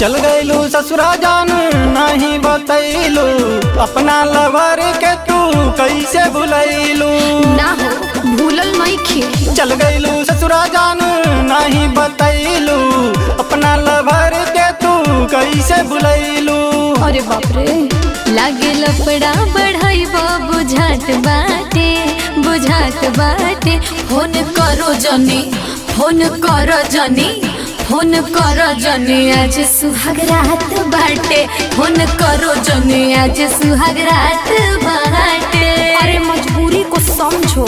चल गईलू ससुरा जान नहीं बतैलू अपना लवर के तू कैसे भुलैलू। ना हो भूलल नइखे। चल गईलू ससुरा जान नहीं बतैलू अपना लवर के तू कैसे भुलैलू। अरे बाप रे लागे लफड़ा बढ़ाई बुझात बाटे फोन करो जनी आज सुहाग रात बाटे फोन करो जनी आज सुहाग रात बाटे। अरे मजबूरी को समझो।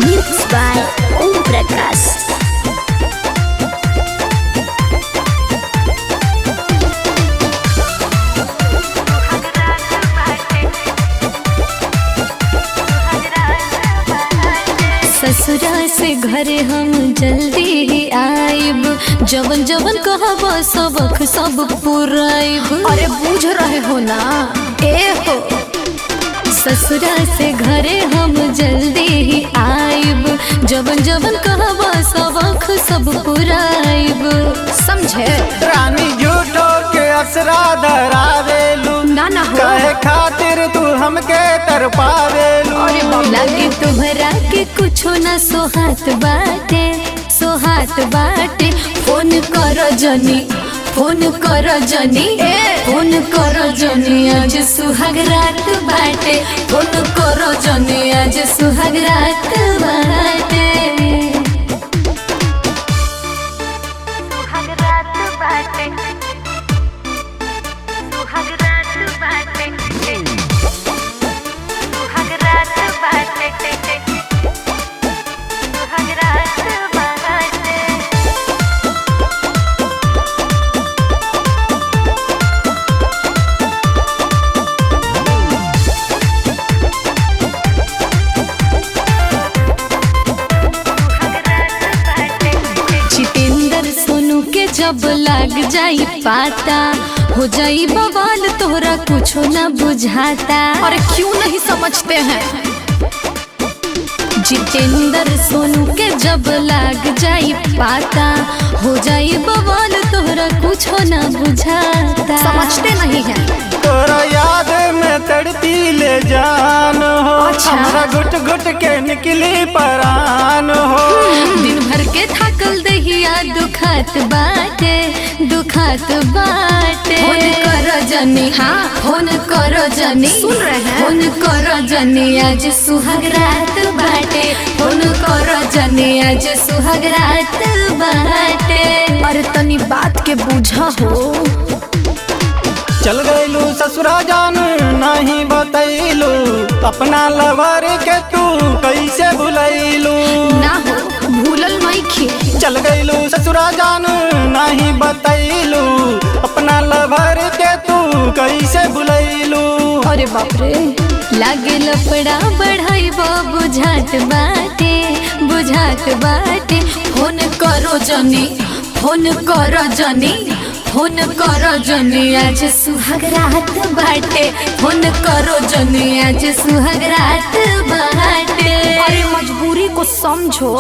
Mix by Om Prakash. ससुरा से घरे हम जल्दी ही आइब जवन जवन कहब सब पुराइब। अरे बूझ रहे हो ना ए हो। ससुरा से घरे हम जल्दी ही आइब जवन जवन कहब सब पुराइब। समझे रानी झूठो के असरा धरावेलू ना हो कहे खातिर तू हमके तरपावेलू। अरे लागे तुम्हारा के कुछो ना सोहात बाटे फोन करो जनी आज सुहाग रात बाटे फोन करो जनी आज सुहाग रात बाटे। जब लग जाई पाता हो जाई बवाल तोहरा कुछो ना बुझाता। अरे क्यों नहीं समझते हैं जितेंद्र सोनू के जब लग जाई पाता हो जाई बवाल तोहरा कुछो ना बुझाता। समझते नहीं हैं तोरा याद में तड़पी ले जान हो। अच्छा। हमरा घुट घुट के निकली परान हो। दिन भर के थकल दहिया दुखात बाटे फोन करो जनी फोन करो जनी सुन रहे हैं फोन करो जनी आज सुहाग रात बाटे फोन करो जनी आज सुहाग रात बाटे। अरे तनी बात के बूझा हो। चल गईलू ससुरा जान नहीं बतैलू अपना लवर के तू कैसे भुलैलू। ना हो भूलल नइखे। चल गईलू ससुरा जान नहीं बतैलू अपना लवर के तू कैसे भुलैलू। अरे बाप रे लागे लफड़ा बढ़ाई बुझात बाटे फोन करो जनी आज सुहाग रात बाटे फोन करो जनी आज सुहाग रात बाटे। अरे मजबूरी को समझो।